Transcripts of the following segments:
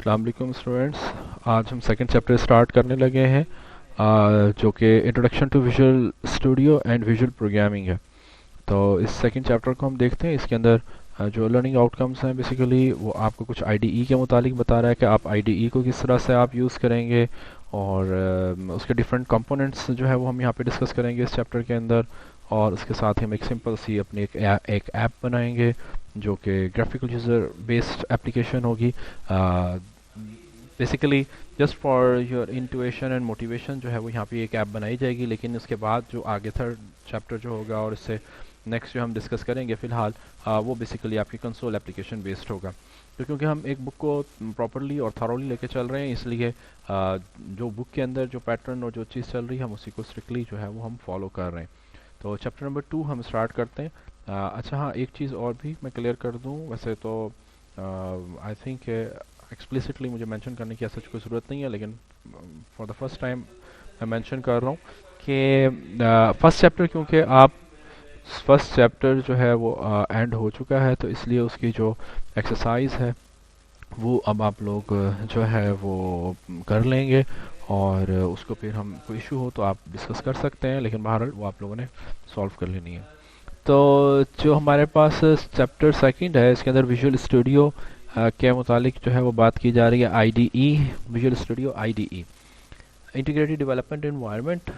अस्सलाम वालेकुम स्टूडेंट्स। आज हम सेकंड चैप्टर स्टार्ट करने लगे हैं, जो कि introduction to visual studio and visual programming है। तो इस सेकंड चैप्टर को हम देखते हैं। इसके अंदर जो लर्निंग आउटकम्स हैं बेसिकली वो आपको कुछ आईडीई के मुतालिक बता रहा है कि आप आईडीई को किस तरह से आप यूज़ करेंगे, और उसके डिफरेंट कंपोनेंट्स जो है वो हम यहाँ पे डिस्कस करेंगे इस चैप्टर के अंदर। और उसके साथ ही हम एक सिंपल सी अपनी एक ऐप बनाएंगे जो कि ग्राफिकल यूज़र बेस्ड एप्लीकेशन होगी। Basically just for your intuition and motivation जो है वो यहाँ पे एक ऐप बनाई जाएगी, लेकिन उसके बाद जो आगे थर्ड चैप्टर जो होगा और इससे नेक्स्ट जो हम डिस्कस करेंगे फ़िलहाल वो बेसिकली आपकी कंसोल एप्लीकेशन बेस्ड होगा। तो क्योंकि हम एक बुक को प्रॉपरली और थॉरोली लेके चल रहे हैं, इसलिए जो बुक के अंदर जो पैटर्न और जो चीज़ चल रही है हम उसी को स्ट्रिक्टली जो है वो हम फॉलो कर रहे हैं। तो चैप्टर नंबर 2 हम स्टार्ट करते हैं। अच्छा हाँ, एक चीज़ और भी मैं क्लियर कर दूँ। वैसे तो आई थिंक एक्सप्लिसिटली मुझे मेंशन करने की ऐसा कोई ज़रूरत नहीं है, लेकिन फॉर द फर्स्ट टाइम मैं मेंशन कर रहा हूँ कि फर्स्ट चैप्टर, क्योंकि आप फर्स्ट चैप्टर जो है वो एंड हो चुका है, तो इसलिए उसकी जो एक्सरसाइज है वो अब आप लोग जो है वो कर लेंगे, और उसको फिर हम कोई इशू हो तो आप डिस्कस कर सकते हैं, लेकिन बहरहाल वो आप लोगों ने सॉल्व कर लेनी है। तो जो हमारे पास चैप्टर सेकंड है, इसके अंदर विजुअल स्टूडियो के मुतालिक जो है वो बात की जा रही है। IDE, visual studio IDE, integrated development environment.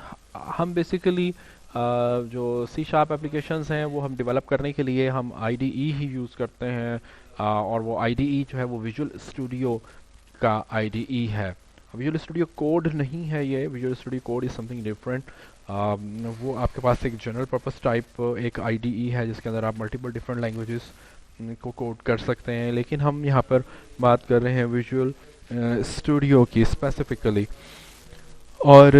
हम बेसिकली जो सी शार्प एप्लीकेशंस हैं वो हम डेवलप करने के लिए हम आईडीई ही यूज़ करते हैं, और वो आईडीई जो है वो विजुअल स्टूडियो का आईडीई है। विजुअल स्टूडियो कोड नहीं है ये, visual studio code is something different. वो आपके पास एक जनरल पर्पस टाइप एक आईडीई है जिसके अंदर आप मल्टीपल डिफरेंट लैंग्वेजेस को कोड कर सकते हैं, लेकिन हम यहाँ पर बात कर रहे हैं विजुअल स्टूडियो की स्पेसिफिकली। और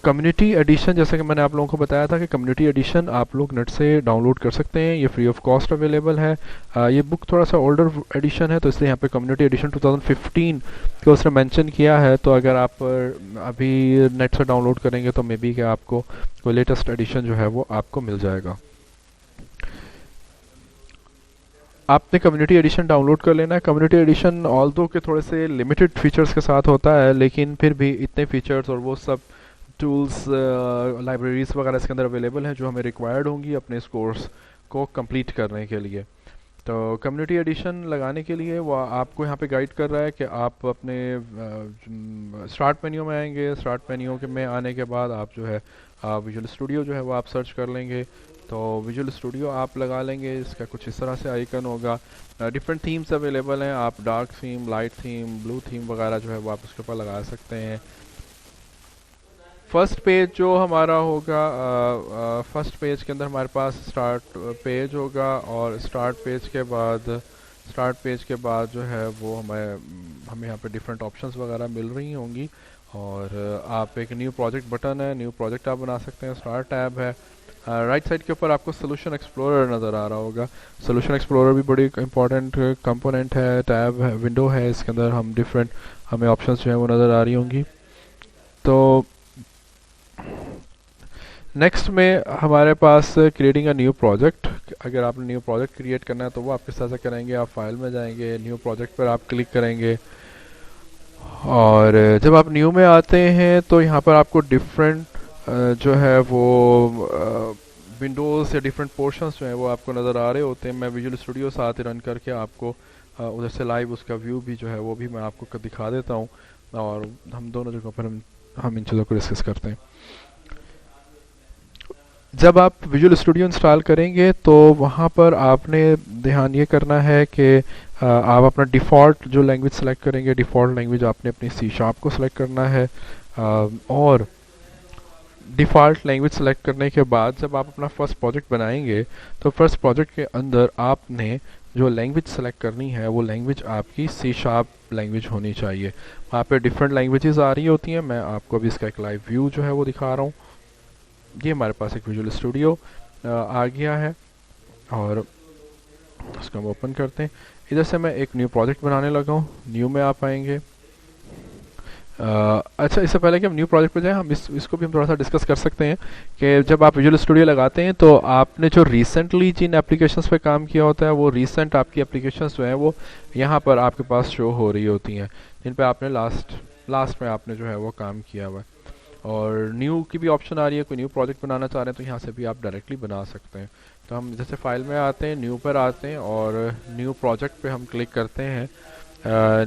कम्युनिटी एडिशन, जैसे कि मैंने आप लोगों को बताया था कि कम्युनिटी एडिशन आप लोग नेट से डाउनलोड कर सकते हैं, ये फ्री ऑफ कॉस्ट अवेलेबल है। ये बुक थोड़ा सा ओल्डर एडिशन है, तो इसलिए यहाँ पे कम्युनिटी एडिशन 2015 को उसने मेंशन किया है। तो अगर आप अभी नेट से डाउनलोड करेंगे तो मे बी कि आपको कोई लेटेस्ट एडिशन जो है वो आपको मिल जाएगा। आपने कम्युनिटी एडिशन डाउनलोड कर लेना है। कम्युनिटी एडिशन ऑल्दो के थोड़े से लिमिटेड फीचर्स के साथ होता है, लेकिन फिर भी इतने फीचर्स और वो सब टूल्स, लाइब्रेरीज वगैरह इसके अंदर अवेलेबल हैं जो हमें रिक्वायर्ड होंगी अपने इस कोर्स को कंप्लीट करने के लिए। तो कम्युनिटी एडिशन लगाने के लिए वो आपको यहाँ पे गाइड कर रहा है कि आप अपने स्टार्ट मेन्यू में आएंगे। स्टार्ट मेन्यू के में आने के बाद आप जो है विजुअल स्टूडियो जो है वो आप सर्च कर लेंगे। तो विजुअल स्टूडियो आप लगा लेंगे, इसका कुछ इस तरह से आइकन होगा। डिफरेंट थीम्स अवेलेबल हैं, आप dark theme, light theme, blue theme वगैरह जो है वो आप उसके ऊपर लगा सकते हैं। फर्स्ट पेज जो हमारा होगा, फर्स्ट पेज के अंदर हमारे पास स्टार्ट पेज होगा, और स्टार्ट पेज के बाद जो है वो हमें यहाँ पे डिफरेंट ऑप्शंस वगैरह मिल रही होंगी। और आप एक न्यू प्रोजेक्ट बटन है, न्यू प्रोजेक्ट आप बना सकते हैं। स्टार्ट टैब है। राइट साइड के ऊपर आपको सोल्यूशन एक्सप्लोरर नज़र आ रहा होगा। सोल्यूशन एक्सप्लोरर भी बड़ी इंपॉर्टेंट कंपोनेंट है, टैब है, विंडो है। इसके अंदर हमें ऑप्शंस जो है वो नज़र आ रही होंगी। तो नेक्स्ट में हमारे पास क्रिएटिंग अ न्यू प्रोजेक्ट। अगर आपने न्यू प्रोजेक्ट क्रिएट करना है तो वो आप किस तरह से करेंगे, आप फाइल में जाएंगे, न्यू प्रोजेक्ट पर आप क्लिक करेंगे, और जब आप न्यू में आते हैं तो यहाँ पर आपको डिफरेंट जो है वो विंडोज़ या डिफरेंट पोर्शंस जो हैं वो आपको नज़र आ रहे होते हैं। मैं विजुअल स्टूडियो साथ ही रन करके आपको उधर से लाइव उसका व्यू भी जो है वो भी मैं आपको दिखा देता हूँ, और हम दोनों जगहों पर हम इन चीज़ों को डिस्कस करते हैं। जब आप विजुअल स्टूडियो इंस्टॉल करेंगे तो वहाँ पर आपने ध्यान ये करना है कि आप अपना डिफ़ॉल्ट जो लैंग्वेज सेलेक्ट करेंगे, डिफ़ॉल्ट लैंग्वेज आपने अपनी सी शार्प को सेलेक्ट करना है। और डिफ़ॉल्ट लैंग्वेज सेलेक्ट करने के बाद जब आप अपना फर्स्ट प्रोजेक्ट बनाएंगे तो फर्स्ट प्रोजेक्ट के अंदर आपने जो लैंग्वेज सेलेक्ट करनी है वो लैंग्वेज आपकी सी शार्प लैंग्वेज होनी चाहिए। वहाँ पे डिफरेंट लैंग्वेजेस आ रही होती हैं। मैं आपको अभी इसका एक लाइव व्यू जो है वो दिखा रहा हूँ। ये हमारे पास एक विजुअल स्टूडियो आ गया है, और उसको हम ओपन करते हैं। इधर से मैं एक न्यू प्रोजेक्ट बनाने लगा हूँ। न्यू में आप आएंगे। अच्छा, इससे पहले कि हम न्यू प्रोजेक्ट पे जाएं, हम इसको भी हम थोड़ा सा डिस्कस कर सकते हैं कि जब आप विजुअल स्टूडियो लगाते हैं तो आपने जो रिसेंटली जिन एप्लीकेशंस पे काम किया होता है वो रिसेंट आपकी एप्लीकेशंस जो हैं वो यहाँ पर आपके पास शो हो रही होती हैं, जिन पे आपने लास्ट लास्ट में आपने जो है वो काम किया हुआ है। और न्यू की भी ऑप्शन आ रही है, कोई न्यू प्रोजेक्ट बनाना चाह रहे हैं तो यहाँ से भी आप डायरेक्टली बना सकते हैं। तो हम जैसे फाइल में आते हैं, न्यू पर आते हैं और न्यू प्रोजेक्ट पे हम क्लिक करते हैं।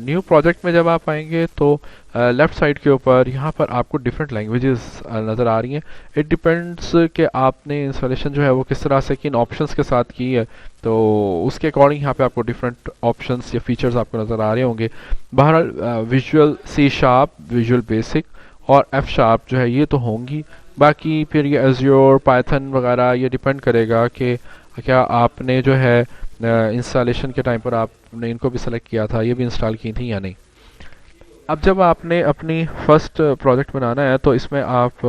न्यू प्रोजेक्ट में जब आप आएंगे तो लेफ़्ट साइड के ऊपर यहाँ पर आपको डिफरेंट लैंग्वेजेस नज़र आ रही हैं। इट डिपेंड्स कि आपने इंस्टॉलेशन जो है वो किस तरह से किन ऑप्शंस के साथ की है, तो उसके अकॉर्डिंग यहाँ पे आपको डिफरेंट ऑप्शंस या फीचर्स आपको नज़र आ रहे होंगे। बहरहाल visual C sharp, visual basic और एफ शार्प जो है ये तो होंगी। बाकी फिर ये एज़्योर, पाइथन वगैरह ये डिपेंड करेगा कि क्या आपने जो है इंस्टॉलेशन के टाइम पर आपने इनको भी सेलेक्ट किया था, ये भी इंस्टॉल की थी या नहीं। अब जब आपने अपनी फर्स्ट प्रोजेक्ट बनाना है तो इसमें आप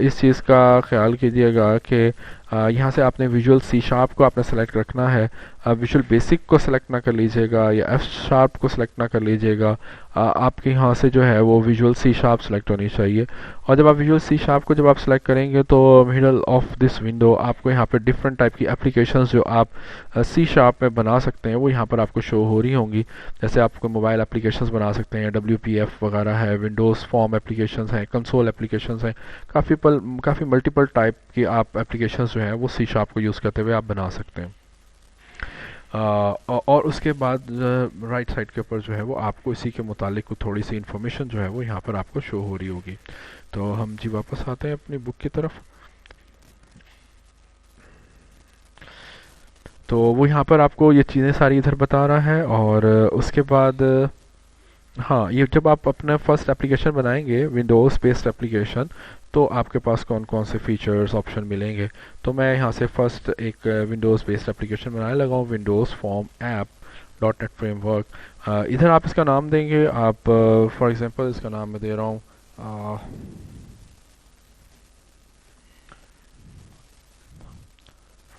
इस चीज़ का ख्याल कीजिएगा कि यहाँ से आपने विजुअल सी शार्प को आपने सेलेक्ट रखना है। विजुअल बेसिक को सेलेक्ट ना कर लीजिएगा या एफ शार्प को सेलेक्ट ना कर लीजिएगा। आपके यहाँ से जो है वो विजुअल सी शार्प सेलेक्ट होनी चाहिए। और जब आप विजुअल सी शार्प को जब आप सेलेक्ट करेंगे तो मिडल ऑफ दिस विंडो आपको यहाँ पे डिफरेंट टाइप की एप्लीकेशंस जो आप सी शार्प में बना सकते हैं वो यहाँ पर आपको शो हो रही होंगी। जैसे आप कोई मोबाइल एप्लीकेशंस बना सकते हैं, WPF वगैरह है, विंडोज़ फॉर्म एप्लीकेशंस हैं, कंसोल एप्लीकेशंस हैं। काफ़ी मल्टीपल टाइप की आप एप्लीकेशंस जो हैं वो सी शार्प को यूज़ करते हुए आप बना सकते हैं। और उसके बाद राइट साइड के ऊपर जो है वो आपको इसी के मुतालिक थोड़ी सी इन्फॉर्मेशन जो है वो यहाँ पर आपको शो हो रही होगी। तो हम जी वापस आते हैं अपनी बुक की तरफ। तो वो यहाँ पर आपको ये चीज़ें सारी इधर बता रहा है। और उसके बाद हाँ, ये जब आप अपना फर्स्ट एप्लीकेशन बनाएंगे विंडोज़ बेस्ड एप्लीकेशन, तो आपके पास कौन कौन से फीचर्स ऑप्शन मिलेंगे। तो मैं यहाँ से फर्स्ट एक विंडोज़ बेस्ड एप्लीकेशन बनाने लगा हूँ, Windows form app dot net framework. इधर आप इसका नाम देंगे, आप फॉर एग्जांपल इसका नाम मैं दे रहा हूँ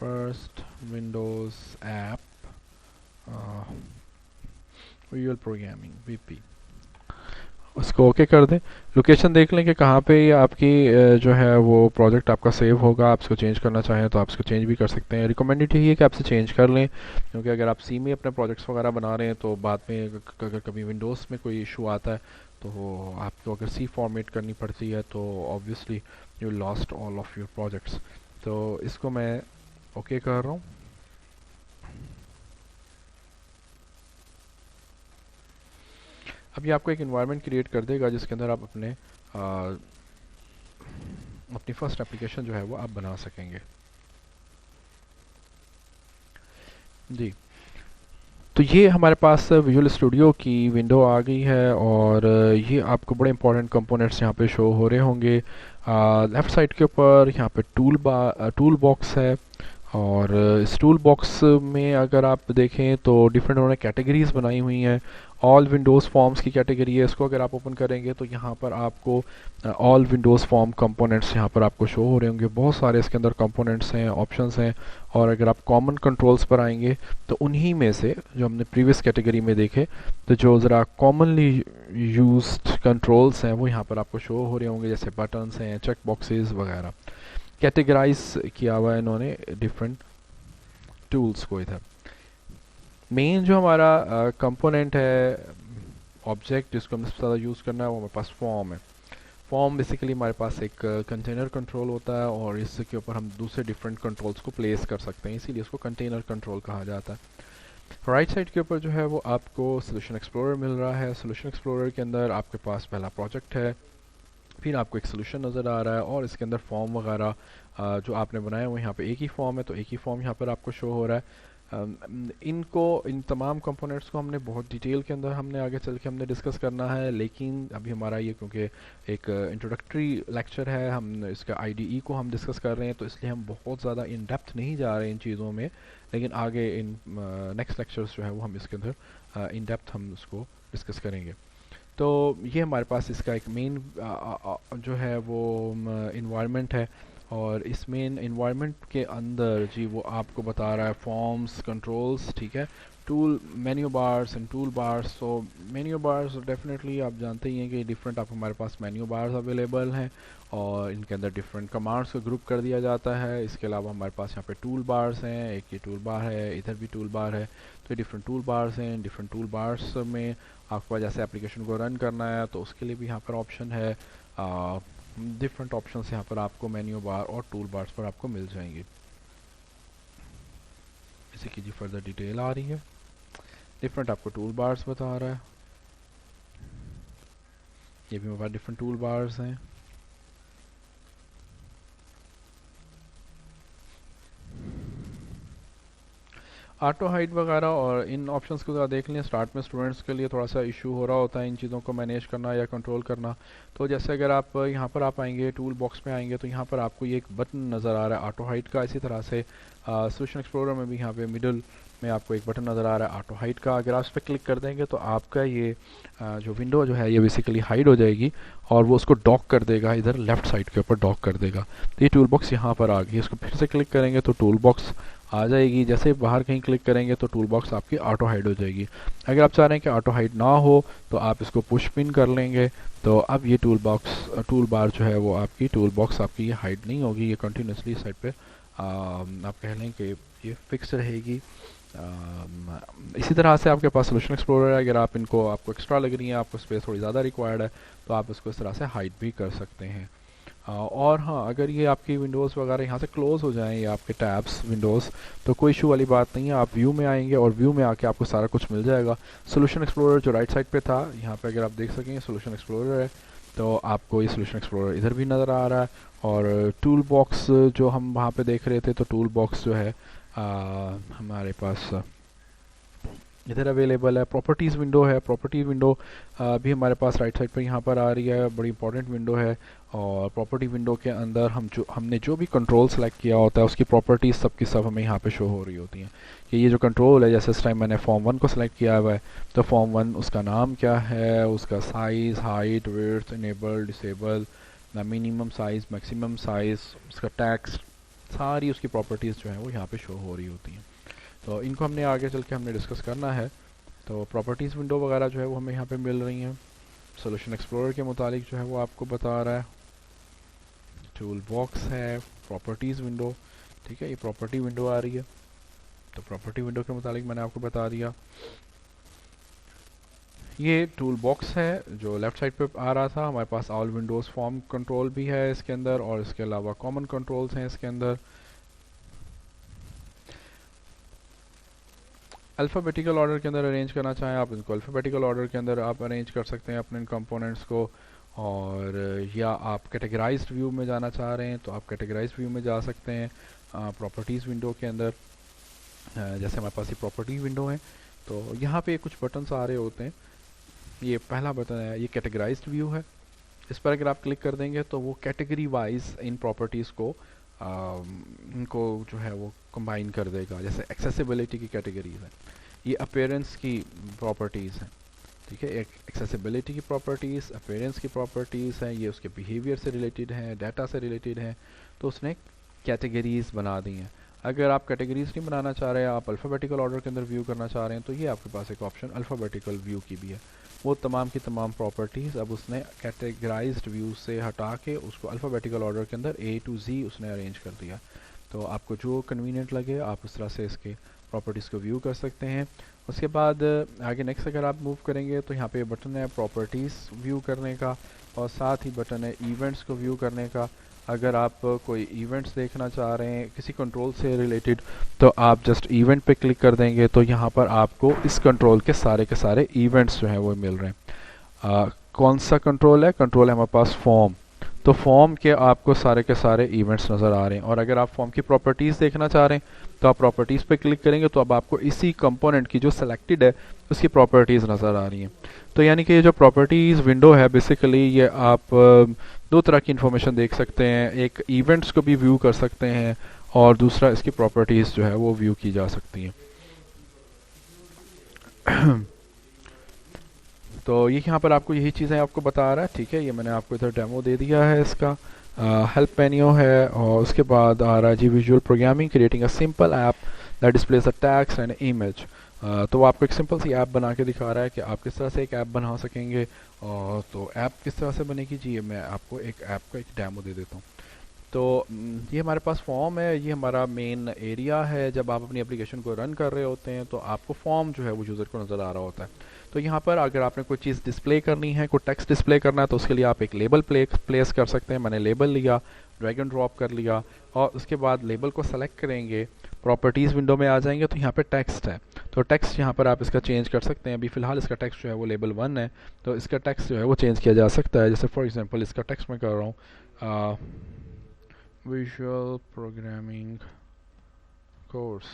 first Windows app visual programming VP। उसको ओके कर दें। लोकेशन देख लें कि कहाँ पे ये आपकी जो है वो प्रोजेक्ट आपका सेव होगा। आप इसको चेंज करना चाहें तो आप इसको चेंज भी कर सकते हैं। रिकमेंडेड यही है कि आपसे चेंज कर लें, क्योंकि अगर आप सी में अपने प्रोजेक्ट्स वगैरह बना रहे हैं तो बाद में अगर कभी विंडोज़ में कोई इशू आता है तो आपको अगर सी फॉर्मेट करनी पड़ती है तो obviously you lost all of your projects. तो इसको मैं ओके कर रहा हूँ। अब ये आपको एक इन्वायरमेंट क्रिएट कर देगा जिसके अंदर आप अपनी फर्स्ट एप्लीकेशन जो है वो आप बना सकेंगे। जी, तो ये हमारे पास विजुअल स्टूडियो की विंडो आ गई है और ये आपको बड़े इंपॉर्टेंट कंपोनेंट्स यहाँ पे शो हो रहे होंगे। लेफ़्ट साइड के ऊपर यहाँ पे टूल बॉक्स है। और इस टूल बॉक्स में अगर आप देखें तो डिफरेंट उन्होंने कैटेगरीज बनाई हुई हैं। ऑल विंडोज़ फॉर्म्स की कैटेगरी है, इसको अगर आप ओपन करेंगे तो यहाँ पर आपको ऑल विंडोज़ फॉर्म कंपोनेंट्स यहाँ पर आपको शो हो रहे होंगे। बहुत सारे इसके अंदर कंपोनेंट्स हैं, ऑप्शंस हैं। और अगर आप कॉमन कंट्रोल्स पर आएंगे तो उन्हीं में से जो हमने प्रीवियस कैटेगरी में देखे, तो जो ज़रा कॉमनली यूज्ड कंट्रोल्स हैं वो यहाँ पर आपको शो हो रहे होंगे, जैसे बटन्स हैं, चेक बॉक्सेस वगैरह। कैटेगराइज किया हुआ है इन्होंने डिफरेंट टूल्स को। इधर मेन जो हमारा कंपोनेंट है, ऑब्जेक्ट जिसको हमें सबसे ज़्यादा यूज़ करना है, वो हमारे पास फॉर्म है। फॉर्म बेसिकली हमारे पास एक कंटेनर कंट्रोल होता है और इसके ऊपर हम दूसरे डिफरेंट कंट्रोल्स को प्लेस कर सकते हैं, इसीलिए इसको कंटेनर कंट्रोल कहा जाता है। राइट साइड के ऊपर जो है वो आपको सोल्यूशन एक्सप्लोरर मिल रहा है। सोल्यूशन एक्सप्लोरर के अंदर आपके पास पहला प्रोजेक्ट है, फिर आपको एक सोल्यूशन नज़र आ रहा है और इसके अंदर फॉर्म वगैरह जो आपने बनाया हुआ यहाँ पे एक ही फॉर्म है, तो एक ही फॉर्म यहाँ पर आपको शो हो रहा है। इन तमाम कंपोनेंट्स को हमने बहुत डिटेल के अंदर हमने आगे चल के हमने डिस्कस करना है, लेकिन अभी हमारा ये क्योंकि एक इंट्रोडक्टरी लेक्चर है, हम इसका IDE को हम डिस्कस कर रहे हैं, तो इसलिए हम बहुत ज़्यादा इन डेप्थ नहीं जा रहे इन चीज़ों में। लेकिन आगे इन नेक्स्ट लेक्चर्स जो है वो हम इसके अंदर इन डेप्थ हम उसको डिस्कस करेंगे। तो ये हमारे पास इसका एक मेन जो है वो इन्वायरमेंट है। और इस मेन इन्वायरमेंट के अंदर जी वो आपको बता रहा है फॉर्म्स कंट्रोल्स, ठीक है, tool menu bars and tool bars. तो मेन्यू बार्स डेफिनेटली आप जानते ही हैं कि डिफरेंट आप हमारे पास मेन्यू बार्स अवेलेबल हैं और इनके अंदर डिफरेंट कमांड्स को ग्रुप कर दिया जाता है। इसके अलावा हमारे पास यहाँ पे टूल बार्स हैं, एक ये टूल बार है, इधर भी टूल बार है। तो डिफरेंट टूल बार्स हैं, डिफरेंट टूल बार्स में आपको जैसे एप्लीकेशन को रन करना है तो उसके लिए भी यहाँ पर ऑप्शन है। डिफरेंट ऑप्शंस यहाँ पर आपको मेन्यू बार और टूल बार्स पर आपको मिल जाएंगे। इसी की जी फर्दर डिटेल आ रही है, डिफरेंट आपको टूल बार्स बता रहा है। ये भी हमारे पास डिफरेंट टूल बार्स हैं। ऑटो हाइड वगैरह और इन ऑप्शंस को ज़रा देख लें। स्टार्ट में स्टूडेंट्स के लिए थोड़ा सा इशू हो रहा होता है इन चीज़ों को मैनेज करना या कंट्रोल करना। तो जैसे अगर आप यहाँ पर आप आएंगे टूल बॉक्स में आएंगे तो यहाँ पर आपको ये एक बटन नज़र आ रहा है ऑटो हाइड का। इसी तरह से सोल्यूशन एक्सप्लोरर में भी यहाँ पे मिडिल में आपको एक बटन नज़र आ रहा है ऑटो हाइड का। अगर आप इस पर क्लिक कर देंगे तो आपका ये जो विंडो जो है ये बेसिकली हाइड हो जाएगी और वो उसको डॉक कर देगा, इधर लेफ्ट साइड के ऊपर डॉक कर देगा। तो ये टूल बॉक्स यहाँ पर आ गई, इसको फिर से क्लिक करेंगे तो टूल बॉक्स आ जाएगी। जैसे बाहर कहीं क्लिक करेंगे तो टूल बॉक्स आपकी ऑटो हाइड हो जाएगी। अगर आप चाह रहे हैं कि ऑटो हाइड ना हो तो आप इसको पुश पिन कर लेंगे तो अब ये टूल बार जो है वो आपकी टूल बॉक्स आपकी ये हाइड नहीं होगी, ये कंटिन्यूसली साइड पे आप कह लें कि ये फिक्स रहेगी। इसी तरह से आपके पास सोल्यूशन एक्सप्लोरर है, अगर आप इनको आपको एक्स्ट्रा लग रही है, आपको स्पेस थोड़ी ज़्यादा रिक्वायर्ड है तो आप इसको इस तरह से हाइड भी कर सकते हैं। और हाँ, अगर ये आपकी विंडोज़ वगैरह यहाँ से क्लोज़ हो जाएं या आपके टैब्स विंडोज़ तो कोई इशू वाली बात नहीं है। आप व्यू में आएंगे और व्यू में आके आपको सारा कुछ मिल जाएगा। सोल्यूशन एक्सप्लोरर जो राइट साइड पे था यहाँ पे अगर आप देख सकेंगे सोल्यूशन एक्सप्लोरर है, तो आपको ये सोल्यूशन एक्सप्लोरर इधर भी नज़र आ रहा है। और टूल बॉक्स जो हम वहाँ पे देख रहे थे तो टूल बॉक्स जो है हमारे पास इधर अवेलेबल है। प्रॉपर्टीज़ विंडो है, प्रॉपर्टी विंडो भी हमारे पास राइट साइड पर यहाँ पर आ रही है, बड़ी इंपॉर्टेंट विंडो है। और प्रॉपर्टी विंडो के अंदर हमने जो भी कंट्रोल सेलेक्ट किया होता है उसकी प्रॉपर्टीज़ सब की सब हमें यहाँ पे शो हो रही होती हैं कि ये जो कंट्रोल है, जैसे इस टाइम मैंने फॉर्म 1 को सिलेक्ट किया हुआ है तो फॉर्म 1 उसका नाम क्या है, उसका size, height, width, enable, disable, minimum size, maximum size, उसका टेक्स्ट, सारी उसकी प्रॉपर्टीज़ जो हैं वो यहाँ पे शो हो रही होती हैं। तो इनको हमने आगे चल के हमने डिस्कस करना है। तो प्रॉपर्टीज़ विंडो वगैरह जो है वो हमें यहाँ पे मिल रही हैं। सोल्यूशन एक्सप्लोरर के मुतालिक जो है वो आपको बता रहा है। टूल बॉक्स है, प्रॉपर्टीज़ विंडो, ठीक है, ये प्रॉपर्टी विंडो आ रही है। तो प्रॉपर्टी विंडो के मुतालिक मैंने आपको बता दिया। ये टूल बॉक्स है जो लेफ़्ट साइड पे आ रहा था। हमारे पास ऑल विंडोज़ फॉर्म कंट्रोल भी है इसके अंदर और इसके अलावा कॉमन कंट्रोल्स हैं इसके अंदर। अल्फ़ाबेटिकल ऑर्डर के अंदर अरेंज करना चाहें आप इनको अल्फ़ाबेटिकल ऑर्डर के अंदर आप अरेंज कर सकते हैं अपने कंपोनेंट्स को। और या आप कैटेगराइज्ड व्यू में जाना चाह रहे हैं तो आप कैटेगराइज्ड व्यू में जा सकते हैं प्रॉपर्टीज़ विंडो के अंदर। जैसे हमारे पास ये प्रॉपर्टी विंडो है तो यहाँ पे कुछ बटन्स आ रहे होते हैं। ये पहला बटन है, ये कैटेगराइज्ड व्यू है। इस पर अगर आप क्लिक कर देंगे तो वो कैटेगरी वाइज इन प्रॉपर्टीज़ को इनको जो है वो कंबाइन कर देगा। जैसे एक्सेसिबिलिटी की कैटेगरीज है, ये अपीयरेंस की प्रॉपर्टीज़ हैं, ठीक है, एक एक्सेसिबिलिटी की प्रॉपर्टीज़, अपीयरेंस की प्रॉपर्टीज़ हैं, ये उसके बिहेवियर से रिलेटेड हैं, डाटा से रिलेटेड हैं। तो उसने कैटेगरीज बना दी हैं। अगर आप कैटेगरीज नहीं बनाना चाह रहे हैं, आप अल्फ़ाबेटिकल ऑर्डर के अंदर व्यू करना चाह रहे हैं तो ये आपके पास एक ऑप्शन अल्फ़ाबेटिकल व्यू की भी है। वो तमाम की तमाम प्रॉपर्टीज़ अब उसने कैटेगराइज्ड व्यू से हटा के उसको अल्फ़ाबेटिकल ऑर्डर के अंदर A to Z उसने अरेंज कर दिया। तो आपको जो कन्वीनियंट लगे आप उस तरह से इसके प्रॉपर्टीज़ को व्यू कर सकते हैं। उसके बाद आगे नेक्स्ट अगर आप मूव करेंगे तो यहाँ पे बटन है प्रॉपर्टीज़ व्यू करने का और साथ ही बटन है इवेंट्स को व्यू करने का। अगर आप कोई इवेंट्स देखना चाह रहे हैं किसी कंट्रोल से रिलेटेड तो आप जस्ट इवेंट पे क्लिक कर देंगे तो यहाँ पर आपको इस कंट्रोल के सारे इवेंट्स जो हैं वो मिल रहे हैं। कौन सा कंट्रोल है? कंट्रोल है हमारे पास फॉर्म। तो फॉर्म के आपको सारे के सारे इवेंट्स नज़र आ रहे हैं। और अगर आप फॉर्म की प्रॉपर्टीज़ देखना चाह रहे हैं तो आप प्रॉपर्टीज़ पे क्लिक करेंगे तो अब आपको इसी कंपोनेंट की जो सिलेक्टेड है उसकी प्रॉपर्टीज़ नज़र आ रही हैं। तो यानी कि ये जो प्रॉपर्टीज़ विंडो है बेसिकली ये आप दो तरह की इन्फॉर्मेशन देख सकते हैं। एक इवेंट्स को भी व्यू कर सकते हैं और दूसरा इसकी प्रॉपर्टीज़ जो है वो व्यू की जा सकती हैं। तो ये यहाँ पर आपको यही चीज़ें आपको बता रहा है, ठीक है। ये मैंने आपको इधर डेमो दे दिया है इसका। हेल्प मेन्यू है, और उसके बाद आ रहा है जी visual programming, creating a simple app that displays a text and image. तो वो आपको एक सिंपल सी ऐप बना के दिखा रहा है कि आप किस तरह से एक ऐप बना सकेंगे। और तो ऐप किस तरह से बनेगी जी, ये मैं आपको एक ऐप का एक डेमो दे देता हूँ। तो ये हमारे पास फॉर्म है, ये हमारा मेन एरिया है। जब आप अपनी एप्लीकेशन को रन कर रहे होते हैं तो आपको फॉर्म जो है वो यूज़र को नज़र आ रहा होता है। तो यहाँ पर अगर आपने कोई चीज़ डिस्प्ले करनी है, कोई टेक्स्ट डिस्प्ले करना है, तो उसके लिए आप एक लेबल प्लेस कर सकते हैं। मैंने लेबल लिया, ड्रैग एंड ड्रॉप कर लिया, और उसके बाद लेबल को सेलेक्ट करेंगे, प्रॉपर्टीज़ विंडो में आ जाएंगे, तो यहाँ पे टेक्स्ट है। तो टेक्स्ट यहाँ पर आप इसका चेंज कर सकते हैं। अभी फ़िलहाल इसका टेक्स्ट जो है वो लेबल 1 है, तो इसका टेक्स्ट जो है वो चेंज किया जा सकता है। जैसे फॉर एग्जांपल इसका टेक्स्ट मैं कर रहा हूँ विजुअल प्रोग्रामिंग कोर्स।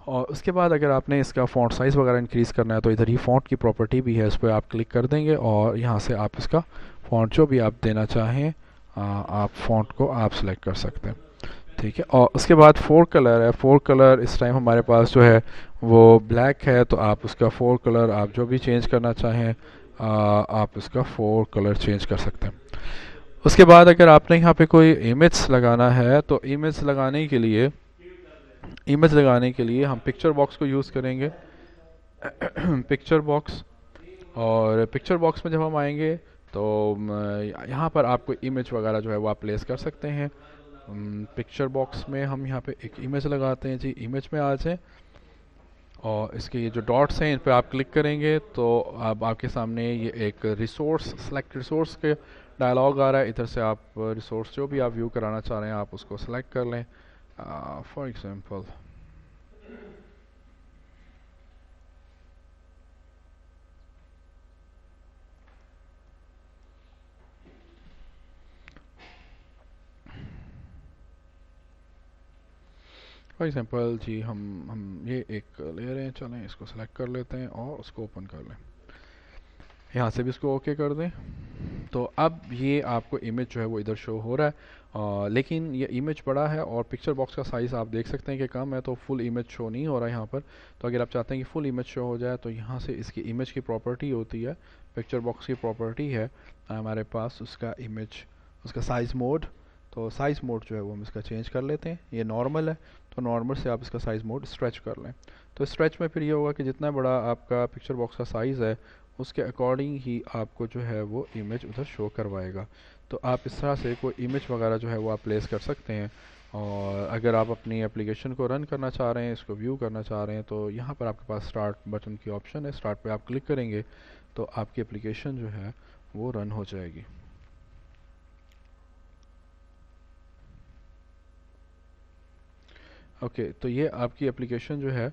और उसके बाद अगर आपने इसका फ़ॉन्ट साइज़ वगैरह इंक्रीज़ करना है तो इधर ही फ़ॉन्ट की प्रॉपर्टी भी है, उस पर आप क्लिक कर देंगे और यहाँ से आप इसका फ़ॉन्ट जो भी आप देना चाहें आप फ़ॉन्ट को आप सिलेक्ट कर सकते हैं। ठीक है, और उसके बाद फोर कलर है। फोर कलर इस टाइम हमारे पास जो है वो ब्लैक है, तो आप उसका फोर कलर आप जो भी चेंज करना चाहें आप इसका फोर कलर चेंज कर सकते हैं। उसके बाद अगर आपने यहाँ पे कोई इमेज लगाना है तो इमेज लगाने के लिए हम पिक्चर बॉक्स को यूज़ करेंगे। पिक्चर बॉक्स, और पिक्चर बॉक्स में जब हम आएंगे तो यहाँ पर आपको इमेज वगैरह जो है वो आप प्लेस कर सकते हैं। पिक्चर बॉक्स में हम यहाँ पे एक इमेज लगाते हैं जी, इमेज में आ जाए, और इसके ये जो डॉट्स हैं इन पर आप क्लिक करेंगे तो अब आपके सामने ये एक रिसोर्स सेलेक्ट रिसोर्स के डायलॉग आ रहा है। इधर से आप रिसोर्स जो भी आप व्यू कराना चाह रहे हैं आप उसको सेलेक्ट कर लें। फॉर एग्जांपल जी हम ये एक ले रहे हैं, चलें इसको सेलेक्ट कर लेते हैं और उसको ओपन कर लें। यहाँ से भी इसको ओके कर दें। तो अब ये आपको इमेज जो है वो इधर शो हो रहा है, लेकिन ये इमेज बड़ा है और पिक्चर बॉक्स का साइज़ आप देख सकते हैं कि कम है, तो फुल इमेज शो नहीं हो रहा है यहाँ पर। तो अगर आप चाहते हैं कि फुल इमेज शो हो जाए तो यहाँ से इसकी इमेज की प्रॉपर्टी होती है, पिक्चर बॉक्स की प्रॉपर्टी है हमारे पास उसका इमेज, उसका साइज़ मोड। तो साइज़ मोड जो है वो हम इसका चेंज कर लेते हैं। ये नॉर्मल है, तो नॉर्मल से आप इसका साइज़ मोड स्ट्रेच कर लें। तो स्ट्रेच में फिर ये होगा कि जितना बड़ा आपका पिक्चर बॉक्स का साइज़ है उसके अकॉर्डिंग ही आपको जो है वो इमेज उधर शो करवाएगा। तो आप इस तरह से कोई इमेज वगैरह जो है वो आप प्लेस कर सकते हैं। और अगर आप अपनी एप्लीकेशन को रन करना चाह रहे हैं, इसको व्यू करना चाह रहे हैं, तो यहाँ पर आपके पास स्टार्ट बटन की ऑप्शन है। स्टार्ट पे आप क्लिक करेंगे तो आपकी एप्लीकेशन जो है वो रन हो जाएगी। ओके, तो ये आपकी एप्लीकेशन जो है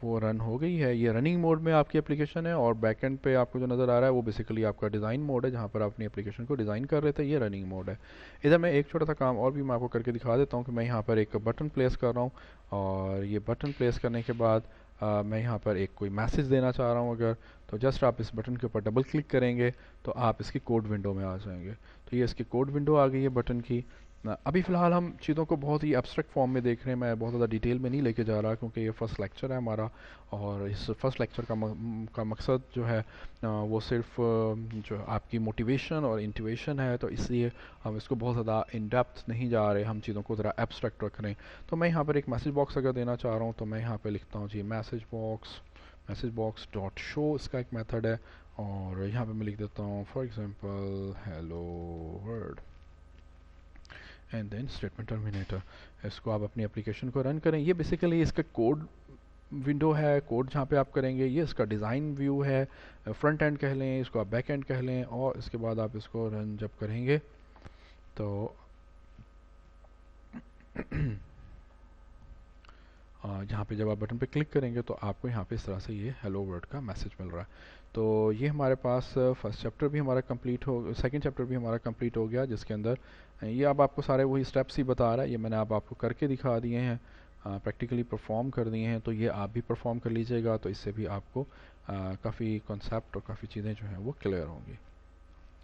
वो रन हो गई है। ये रनिंग मोड में आपकी एप्लीकेशन है, और बैकएंड पे आपको जो नज़र आ रहा है वो बेसिकली आपका डिज़ाइन मोड है, जहाँ पर आप अपनी एप्लीकेशन को डिज़ाइन कर रहे थे। ये रनिंग मोड है। इधर मैं एक छोटा सा काम और भी मैं आपको करके दिखा देता हूँ कि मैं यहाँ पर एक बटन प्लेस कर रहा हूँ, और ये बटन प्लेस करने के बाद मैं यहाँ पर एक कोई मैसेज देना चाह रहा हूँ अगर, तो जस्ट आप इस बटन के ऊपर डबल क्लिक करेंगे तो आप इसकी कोड विंडो में आ जाएंगे। तो ये इसकी कोड विंडो आ गई है बटन की। अभी फ़िलहाल हम चीज़ों को बहुत ही एब्स्ट्रैक्ट फॉर्म में देख रहे हैं, मैं बहुत ज़्यादा डिटेल में नहीं लेके जा रहा क्योंकि ये फ़र्स्ट लेक्चर है हमारा, और इस फर्स्ट लेक्चर का मकसद जो है वो सिर्फ जो आपकी मोटिवेशन और इंट्यूशन है, तो इसलिए हम इसको बहुत ज़्यादा इन डेप्थ नहीं जा रहे, हम चीज़ों को ज़रा एब्स्ट्रैक्ट रख रहे हैं। तो मैं यहाँ पर एक मैसेज बॉक्स अगर देना चाह रहा हूँ तो मैं यहाँ पर लिखता हूँ जी मैसेज बॉक्स डॉट शो, इसका एक मेथड है, और यहाँ पर मैं लिख देता हूँ for example hello world and then statement terminator. इसको आप अपनी एप्लीकेशन को रन करें। ये बेसिकली इसका कोड विंडो है, कोड जहाँ पे आप करेंगे। ये इसका डिज़ाइन व्यू है, फ्रंट एंड कह लें इसको, आप बैक एंड कह लें, और इसके बाद आप इसको रन जब करेंगे तो यहाँ पे जब आप बटन पे क्लिक करेंगे तो आपको यहाँ पे इस तरह से ये हेलो वर्ल्ड का मैसेज मिल रहा है। तो ये हमारे पास फर्स्ट चैप्टर भी हमारा कंप्लीट हो, सेकंड चैप्टर भी हमारा कंप्लीट हो गया, जिसके अंदर ये अब आपको सारे वही स्टेप्स ही बता रहा है। ये मैंने आपको करके दिखा दिए हैं, प्रैक्टिकली परफॉर्म कर दिए हैं, तो ये आप भी परफॉर्म कर लीजिएगा, तो इससे भी आपको काफ़ी कॉन्सेप्ट और काफ़ी चीज़ें जो हैं वो क्लियर होंगी।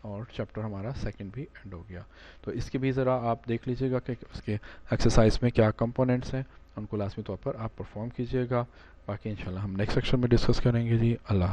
और चैप्टर हमारा सेकंड भी एंड हो गया। तो इसके भी ज़रा आप देख लीजिएगा कि उसके एक्सरसाइज में क्या कंपोनेंट्स हैं, उनको लाजमी तौर पर आप परफॉर्म कीजिएगा। बाकी इंशाल्लाह हम नेक्स्ट सेक्शन में डिस्कस करेंगे जी। अल्लाह।